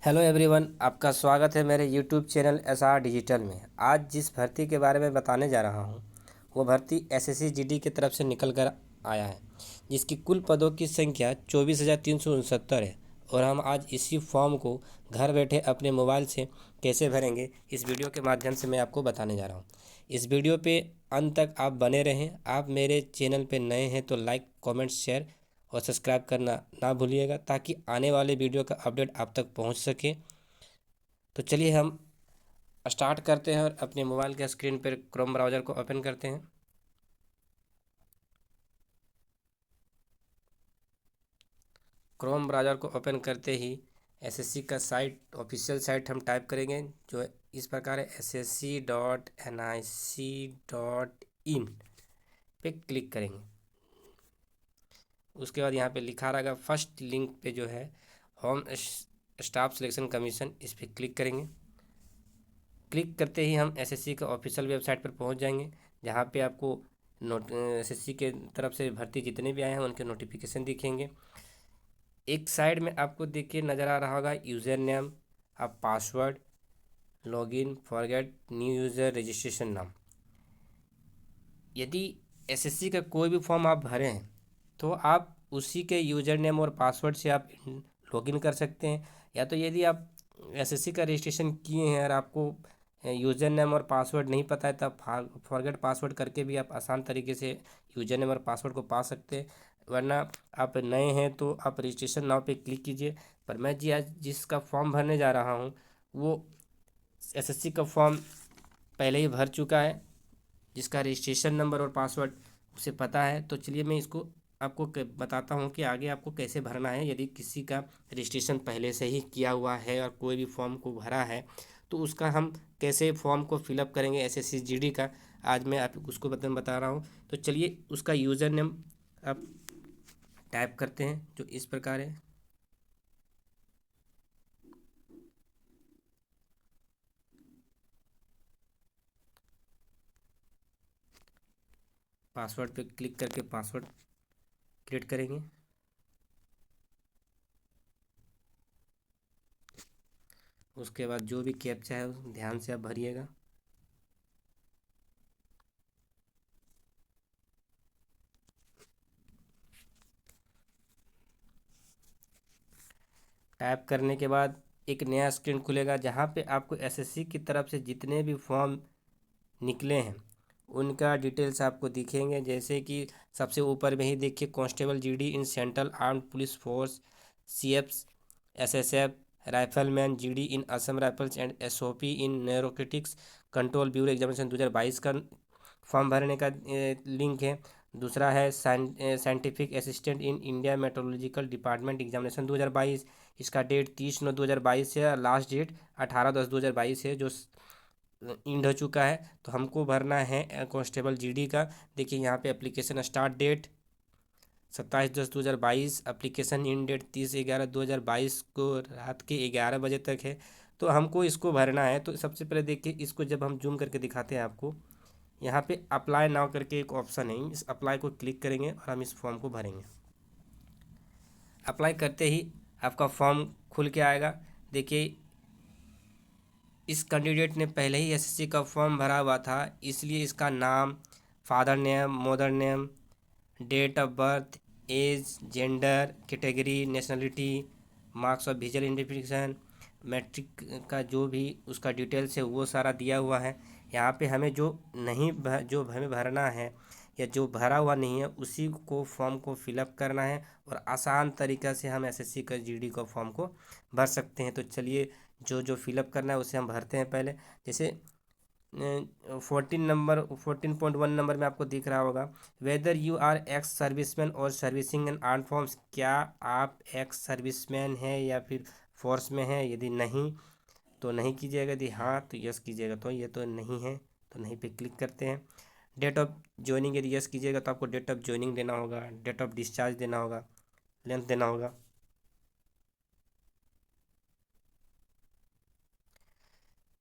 Hello everyone, आपका स्वागत है मेरे यूट्यूब चैनल एसआर डिजिटल में। आज जिस भर्ती के बारे में बताने जा रहा हूँ वो भर्ती एसएससी जीडी की तरफ से निकल कर आया है, जिसकी कुल पदों की संख्या 24,369 है। और हम आज इसी फॉर्म को घर बैठे अपने मोबाइल से कैसे भरेंगे, इस वीडियो के माध्यम से मैं आपको बताने जा रहा हूँ। इस वीडियो पे अंत तक आप बने रहें। आप मेरे चैनल पे नए हैं तो लाइक, कमेंट, शेयर और सब्सक्राइब करना ना भूलिएगा, ताकि आने वाले वीडियो का अपडेट आप तक पहुंच सके। तो चलिए हम स्टार्ट करते हैं और अपने मोबाइल के स्क्रीन पर क्रोम ब्राउज़र को ओपन करते हैं। क्रोम ब्राउज़र को ओपन करते ही एसएससी का साइट, ऑफिशियल साइट हम टाइप करेंगे, जो इस प्रकार है ssc.nic.in पे क्लिक करेंगे। उसके बाद यहाँ पे लिखा रहेगा फर्स्ट लिंक पे जो है होम स्टाफ सिलेक्शन कमीशन, इस पर क्लिक करेंगे। क्लिक करते ही हम एसएससी का ऑफिशियल वेबसाइट पर पहुंच जाएंगे, जहां पे आपको एसएससी के तरफ से भर्ती जितने भी आए हैं उनके नोटिफिकेशन दिखेंगे। एक साइड में आपको देखिए नज़र आ रहा होगा यूज़र नेम, आप password, login, forget new user registration नाम। यदि एसएससी का कोई भी फॉर्म आप भरे हैं तो आप उसी के यूज़र नेम और पासवर्ड से आप लॉगिन कर सकते हैं। या तो यदि आप एसएससी का रजिस्ट्रेशन किए हैं और आपको यूज़र नेम और पासवर्ड नहीं पता है, तब फॉरगेट पासवर्ड करके भी आप आसान तरीके से यूज़र नेम और पासवर्ड को पा सकते हैं। वरना आप नए हैं तो आप रजिस्ट्रेशन नाउ पे क्लिक कीजिए। पर मैं जी आज जिसका फॉर्म भरने जा रहा हूँ वो एसएससी का फॉर्म पहले ही भर चुका है, जिसका रजिस्ट्रेशन नंबर और पासवर्ड उसे पता है। तो चलिए मैं इसको आपको बताता हूँ कि आगे आपको कैसे भरना है। यदि किसी का रजिस्ट्रेशन पहले से ही किया हुआ है और कोई भी फॉर्म को भरा है तो उसका हम कैसे फॉर्म को फिलअप करेंगे एसएससी जीडी का, आज मैं आप उसको बता रहा हूँ। तो चलिए उसका यूज़र नेम आप टाइप करते हैं, जो इस प्रकार है। पासवर्ड पे क्लिक करके पासवर्ड क्रिएट करेंगे। उसके बाद जो भी कैप्चा है ध्यान से आप भरिएगा। टाइप करने के बाद एक नया स्क्रीन खुलेगा, जहाँ पे आपको एसएससी की तरफ से जितने भी फॉर्म निकले हैं उनका डिटेल्स आपको दिखेंगे। जैसे कि सबसे ऊपर में ही देखिए constable GD in Central Armed Police Force, CAPFs, SSF, rifleman GD in Assam Rifles and SOP in Narcotics Control Bureau examination 2022 का फॉर्म भरने का लिंक है। दूसरा है scientific assistant in India Meteorological Department examination 2022। इसका डेट 30/9/2022 है, लास्ट डेट 18/10/2022 है, जो इंड हो चुका है। तो हमको भरना है कांस्टेबल जीडी का। देखिए यहाँ पे application start date 27/10/2022, application end date 30/11/2022 को रात के 11 बजे तक है। तो हमको इसको भरना है। तो सबसे पहले देखिए, इसको जब हम जूम करके दिखाते हैं आपको, यहाँ पे अप्लाई नाउ करके एक ऑप्शन है, इस अप्लाई को क्लिक करेंगे और हम इस फॉर्म को भरेंगे। अप्लाई करते ही आपका फॉर्म खुल के आएगा। देखिए इस कैंडिडेट ने पहले ही एसएससी का फॉर्म भरा हुआ था, इसलिए इसका नाम, father name, mother name, date of birth, age, gender, category, nationality, marks of visual identification, matric का जो भी उसका डिटेल्स है वो सारा दिया हुआ है। यहाँ पे हमें जो हमें भरना है या जो भरा हुआ नहीं है उसी को फॉर्म को फिलअप करना है, और आसान तरीक़ा से हम एसएससी का जीडी का फॉर्म को भर सकते हैं। तो चलिए जो जो फिलअप करना है उसे हम भरते हैं पहले। जैसे 14.1 नंबर में आपको दिख रहा होगा, whether you are ex serviceman और सर्विसिंग एन आर्म फॉर्म्स। क्या आप एक्स सर्विसमैन हैं या फिर फोर्स में हैं? यदि नहीं तो नहीं कीजिएगा, यदि हाँ तो यस कीजिएगा। तो ये तो नहीं है, तो नहीं पे क्लिक करते हैं। डेट ऑफ ज्वाइनिंग यदि यस कीजिएगा तो आपको डेट ऑफ ज्वाइनिंग देना होगा, डेट ऑफ डिस्चार्ज देना होगा, लेंथ देना होगा।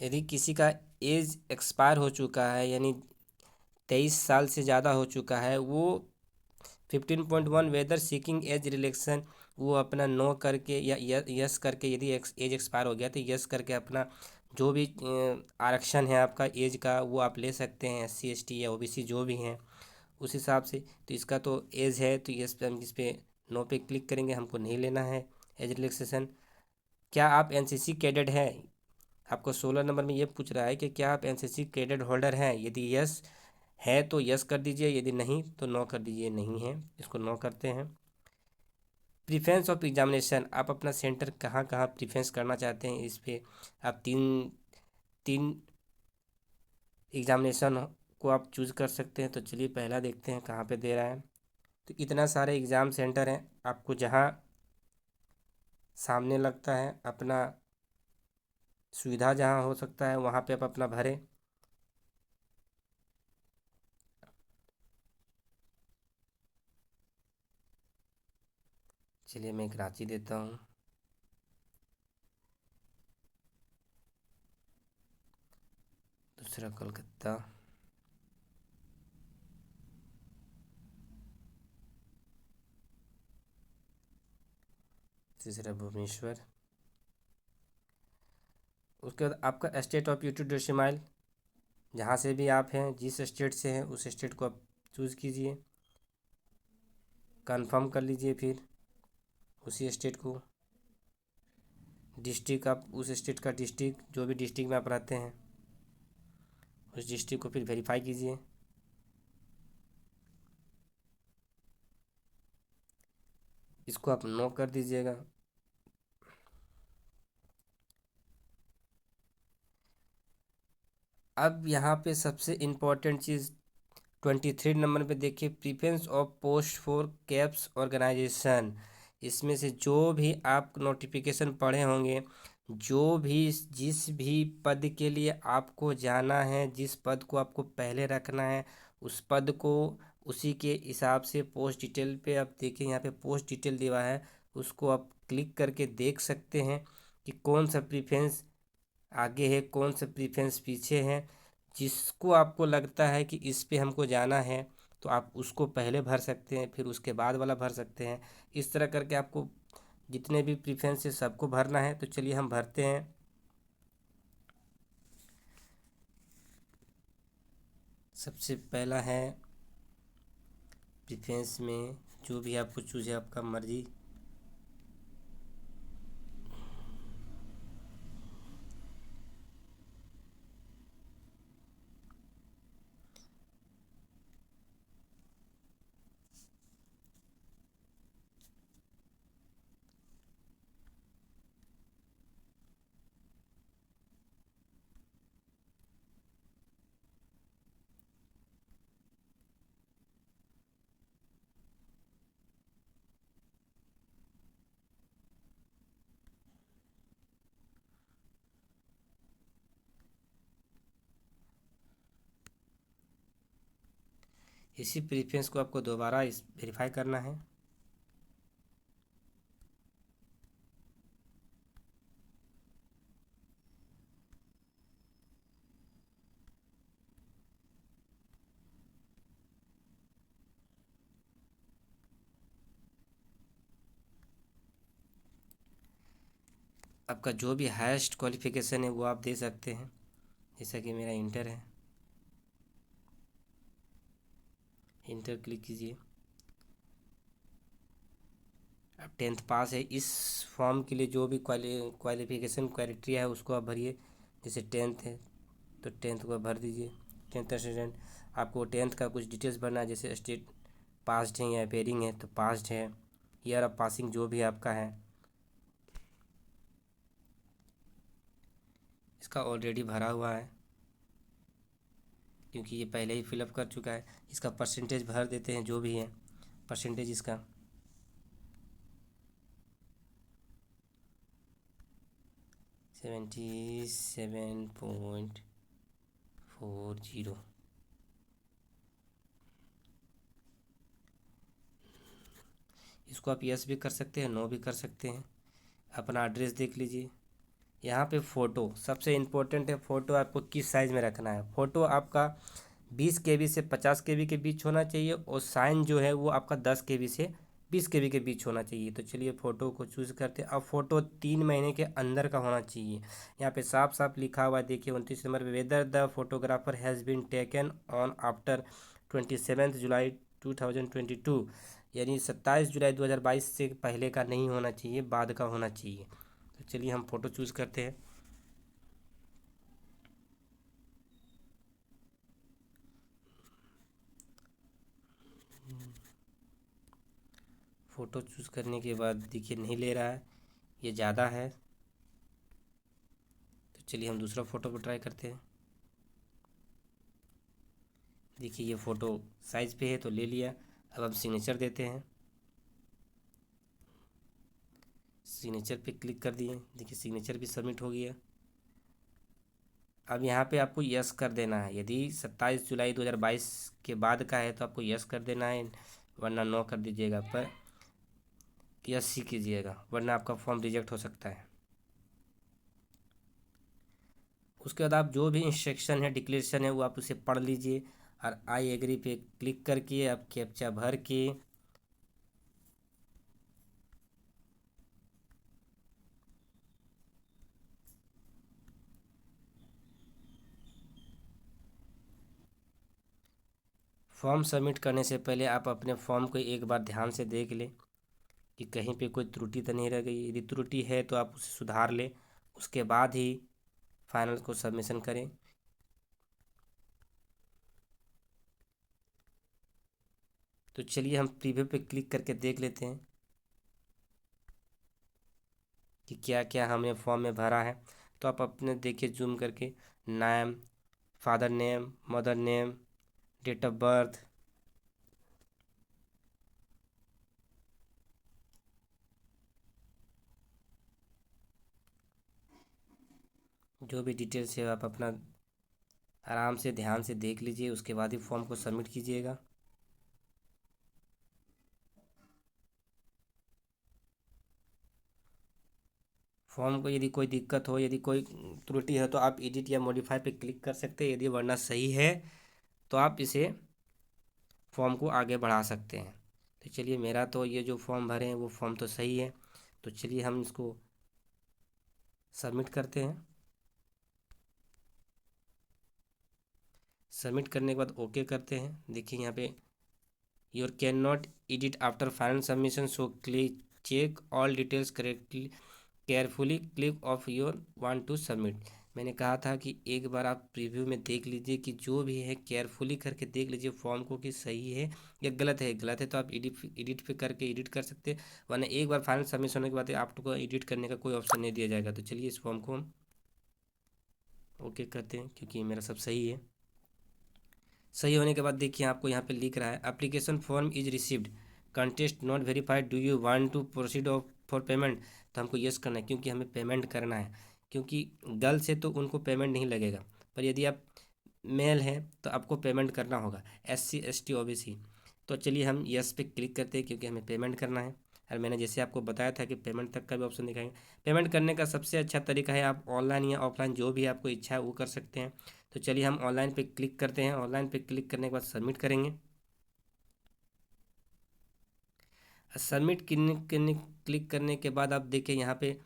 यदि किसी का एज एक्सपायर हो चुका है, यानी 23 साल से ज़्यादा हो चुका है, वो 15.1 वेदर सीकिंग एज रिलेक्शन, वो अपना नो करके या यस करके, यदि एज एक्सपायर हो गया तो यस करके अपना जो भी आरक्षण है आपका एज का वो आप ले सकते हैं, SC ST या OBC जो भी हैं उस हिसाब से। तो इसका तो एज है तो यस पे हम इस पे नो पे क्लिक करेंगे, हमको नहीं लेना है एज रिलैक्सेशन। क्या आप NCC कैडेट हैं? आपको 16 नंबर में ये पूछ रहा है कि क्या आप NCC कैडेट होल्डर हैं। यदि यस है तो यस कर दीजिए, यदि नहीं तो नो कर दीजिए, नहीं है इसको नो करते हैं। प्रीफरेंस ऑफ एग्जामिनेशन, आप अपना सेंटर कहाँ कहाँ प्रीफरेंस करना चाहते हैं, इस पे आप तीन तीन एग्जामिनेशन को आप चूज़ कर सकते हैं। तो चलिए पहला देखते हैं कहाँ पे दे रहा है। तो इतना सारे एग्ज़ाम सेंटर हैं, आपको जहाँ सामने लगता है अपना सुविधा जहाँ हो सकता है वहाँ पे आप अपना भरें। चलिए मैं एक रांची देता हूँ, दूसरा कोलकाता, तीसरा भुवनेश्वर। उसके बाद आपका स्टेट ऑफ यूटी डेसिमाइल, जहाँ से भी आप हैं जिस स्टेट से हैं उस स्टेट को आप चूज़ कीजिए, कंफर्म कर लीजिए फिर उसी स्टेट को। डिस्ट्रिक्ट, आप उस स्टेट का डिस्ट्रिक्ट, जो भी डिस्ट्रिक्ट में आप रहते हैं उस डिस्ट्रिक्ट को फिर वेरीफाई कीजिए। इसको आप नो कर दीजिएगा। अब यहाँ पे सबसे इम्पोर्टेंट चीज़ 23 नंबर पे देखिए, preference of post for CAPs organisation. इसमें से जो भी आप नोटिफिकेशन पढ़े होंगे, जो भी जिस भी पद के लिए आपको जाना है, जिस पद को आपको पहले रखना है उस पद को उसी के हिसाब से पोस्ट डिटेल पे आप देखिए, यहाँ पे पोस्ट डिटेल दिया है, उसको आप क्लिक करके देख सकते हैं कि कौन सा प्रीफरेंस आगे है, कौन सा प्रीफरेंस पीछे है। जिसको आपको लगता है कि इस पे हमको जाना है तो आप उसको पहले भर सकते हैं, फिर उसके बाद वाला भर सकते हैं। इस तरह करके आपको जितने भी प्रीफरेंस है सबको भरना है। तो चलिए हम भरते हैं। सबसे पहला है प्रीफरेंस में जो भी आपको चूज़ है, आपका मर्जी। इसी प्रीफरेंस को आपको दोबारा इस वेरीफाई करना है। आपका जो भी हाईएस्ट क्वालिफिकेशन है वो आप दे सकते हैं, जैसा कि मेरा इंटर है, इंटर क्लिक कीजिए। अब 10th पास है, इस फॉर्म के लिए जो भी क्वालिफिकेशन क्राइटेरिया है उसको आप भरिए। जैसे 10th है तो 10th को आप भर दीजिए, 10th स्टूडेंट। आपको 10th का कुछ डिटेल्स भरना है, जैसे स्टेट पास्ड है या अपेयरिंग है तो पास्ड है, ईयर ऑफ पासिंग जो भी आपका है। इसका ऑलरेडी भरा हुआ है क्योंकि ये पहले ही फिलअप कर चुका है। इसका परसेंटेज भर देते हैं जो भी है परसेंटेज इसका। 77.40। इसको आप यस भी कर सकते हैं, नो भी कर सकते हैं। अपना एड्रेस देख लीजिए। यहाँ पे फ़ोटो सबसे इम्पोर्टेंट है। फ़ोटो आपको किस साइज़ में रखना है। फ़ोटो आपका 20 KB से 50 KB के बीच होना चाहिए, और साइन जो है वो आपका 10 KB से 20 KB के बीच होना चाहिए। तो चलिए फ़ोटो को चूज़ करते हैं। अब फ़ोटो 3 महीने के अंदर का होना चाहिए। यहाँ पे साफ साफ लिखा हुआ है, देखिए 29 number, whether the photographer has been taken on after 27 July 2022, यानी 27 जुलाई 2022 से पहले का नहीं होना चाहिए, बाद का होना चाहिए। तो चलिए हम फ़ोटो चूज़ करते हैं। फ़ोटो चूज़ करने के बाद देखिए नहीं ले रहा है, ये ज़्यादा है। तो चलिए हम दूसरा फ़ोटो पर ट्राई करते हैं। देखिए ये फ़ोटो साइज़ पे है तो ले लिया। अब हम सिग्नेचर देते हैं। सिग्नेचर पे क्लिक कर दिए, देखिए सिग्नेचर भी सबमिट हो गया। अब यहाँ पे आपको यस कर देना है। यदि 27 जुलाई 2022 के बाद का है तो आपको यस कर देना है, वरना नो कर दीजिएगा। पर यस ही कीजिएगा, वरना आपका फॉर्म रिजेक्ट हो सकता है। उसके बाद आप जो भी इंस्ट्रक्शन है, डिक्लेरेशन है, वो आप उसे पढ़ लीजिए, और आई एग्री पे क्लिक करके आप कैप्चा भर के फॉर्म सबमिट करने से पहले आप अपने फॉर्म को एक बार ध्यान से देख लें कि कहीं पे कोई त्रुटि तो नहीं रह गई। यदि त्रुटि है तो आप उसे सुधार लें, उसके बाद ही फाइनल को सबमिशन करें। तो चलिए हम प्रीव्यू पे क्लिक करके देख लेते हैं कि क्या क्या हमने फॉर्म में भरा है। तो आप अपने देखिए जूम करके, नाम, father name, mother name, date of birth, जो भी डिटेल्स है आप अपना आराम से ध्यान से देख लीजिए, उसके बाद ही फॉर्म को सबमिट कीजिएगा। फॉर्म को यदि कोई दिक्कत हो, यदि कोई त्रुटि है, तो आप एडिट या मॉडिफाई पे क्लिक कर सकते हैं। यदि वरना सही है तो आप इसे फॉर्म को आगे बढ़ा सकते हैं। तो चलिए मेरा तो ये जो फॉर्म भरे हैं वो फॉर्म तो सही है। तो चलिए हम इसको सबमिट करते हैं। सबमिट करने के बाद ओके करते हैं। देखिए यहाँ पे your can not edit after final submission, so click check all details correctly carefully click of your want to submit. मैंने कहा था कि एक बार आप प्रीव्यू में देख लीजिए कि जो भी है केयरफुली करके देख लीजिए फॉर्म को कि सही है या गलत है। गलत है तो आप एडिट पे करके एडिट कर सकते हैं, वरना एक बार फाइनल सबमिशन होने के बाद आपको एडिट करने का कोई ऑप्शन नहीं दिया जाएगा। तो चलिए इस फॉर्म को हम ओके करते हैं, क्योंकि मेरा सब सही है। सही होने के बाद देखिए आपको यहाँ पे लिख रहा है application form is received, contest not verified, do you want to proceed of for payment. तो हमको यस करना है, क्योंकि हमें पेमेंट करना है। क्योंकि गर्ल से तो उनको पेमेंट नहीं लगेगा, पर यदि आप मेल हैं तो आपको पेमेंट करना होगा, SC ST OBC। तो चलिए हम यस पे क्लिक करते हैं, क्योंकि हमें पेमेंट करना है। और मैंने जैसे आपको बताया था कि पेमेंट तक का भी ऑप्शन दिखाएंगे। पेमेंट करने का सबसे अच्छा तरीका है, आप ऑनलाइन या ऑफलाइन जो भी आपको इच्छा है वो कर सकते हैं। तो चलिए हम ऑनलाइन पे क्लिक करते हैं। ऑनलाइन पे क्लिक करने के बाद सबमिट करेंगे। सबमिट क्लिक करने के बाद आप देखिए यहाँ पे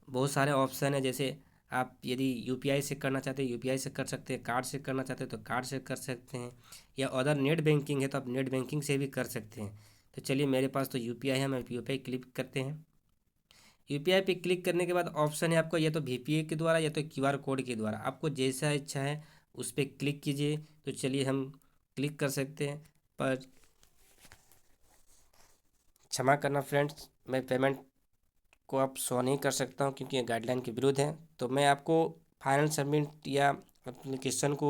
बहुत सारे ऑप्शन है। जैसे आप यदि यूपीआई से करना चाहते हैं यूपीआई से कर सकते हैं, कार्ड से करना चाहते हैं तो कार्ड से कर सकते हैं, या अदर नेट बैंकिंग है तो आप नेट बैंकिंग से भी कर सकते हैं। तो चलिए मेरे पास तो यूपीआई है, मैं यूपीआई क्लिक करते हैं। यूपीआई पे क्लिक करने के बाद ऑप्शन है आपको या तो वीपीआई के द्वारा या तो क्यूआर कोड के द्वारा, आपको जैसा इच्छा है उस पर क्लिक कीजिए। तो चलिए हम क्लिक कर सकते हैं, पर क्षमा करना फ्रेंड्स, मैं पेमेंट को आप शो नहीं कर सकता हूँ, क्योंकि ये गाइडलाइन के विरुद्ध है। तो मैं आपको फाइनल सबमिट या एप्लीकेशन को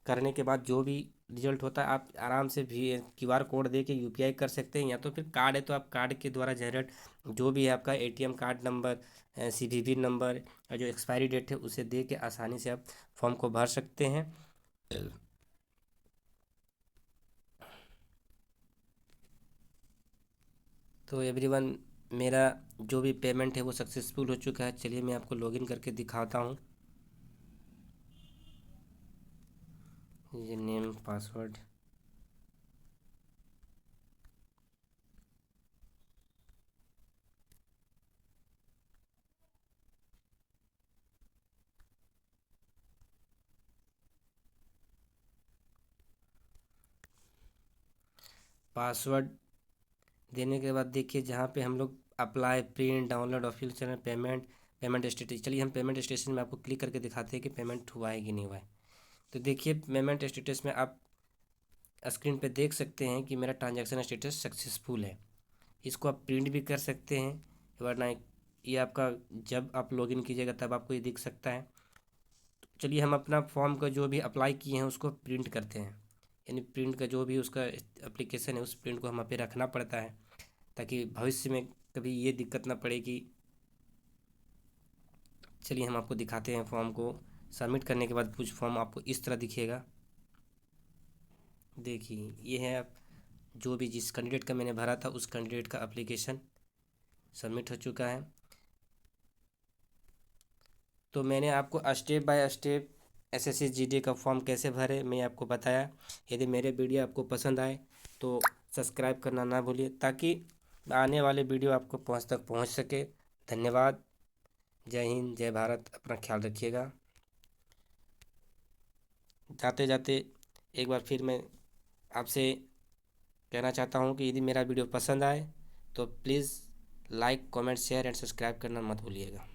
करने के बाद जो भी रिजल्ट होता है आप आराम से भी क्यूआर कोड दे के यूपीआई कर सकते हैं, या तो फिर कार्ड है तो आप कार्ड के द्वारा जनरेट जो भी है आपका ATM card number, CVV number और जो एक्सपायरी डेट है उसे दे के आसानी से आप फॉर्म को भर सकते हैं। तो एवरीवन, मेरा जो भी पेमेंट है वो सक्सेसफुल हो चुका है। चलिए मैं आपको लॉगिन करके दिखाता हूँ। ये नेम पासवर्ड, पासवर्ड देने के बाद देखिए जहाँ पे हम लोग apply, print, download, official channel, payment, payment status. चलिए हम पेमेंट स्टेटस में आपको क्लिक करके दिखाते हैं कि पेमेंट हुआ है कि नहीं हुआ है। तो देखिए पेमेंट स्टेटस में आप स्क्रीन पे देख सकते हैं कि मेरा ट्रांजैक्शन स्टेटस सक्सेसफुल है। इसको आप प्रिंट भी कर सकते हैं, वरना ये आपका जब आप लॉगिन कीजिएगा तब आपको ये दिख सकता है। चलिए हम अपना फॉर्म का जो भी अप्लाई किए हैं उसको प्रिंट करते हैं, यानी प्रिंट का जो भी उसका एप्लीकेशन है उस प्रिंट को हम पे रखना पड़ता है, ताकि भविष्य में कभी ये दिक्कत ना पड़े कि। चलिए हम आपको दिखाते हैं फॉर्म को। सबमिट करने के बाद कुछ फॉर्म आपको इस तरह दिखेगा। देखिए ये है आप जो भी जिस कैंडिडेट का मैंने भरा था उस कैंडिडेट का एप्लीकेशन सबमिट हो चुका है। तो मैंने आपको step by step SSC GD का फॉर्म कैसे भरे मैं आपको बताया। यदि मेरे वीडियो आपको पसंद आए तो सब्सक्राइब करना ना भूलिए, ताकि आने वाले वीडियो आपको पहुंच सके। धन्यवाद। जय हिंद, जय भारत। अपना ख्याल रखिएगा। जाते जाते एक बार फिर मैं आपसे कहना चाहता हूँ कि यदि मेरा वीडियो पसंद आए तो please like, comment, share and subscribe करना मत भूलिएगा।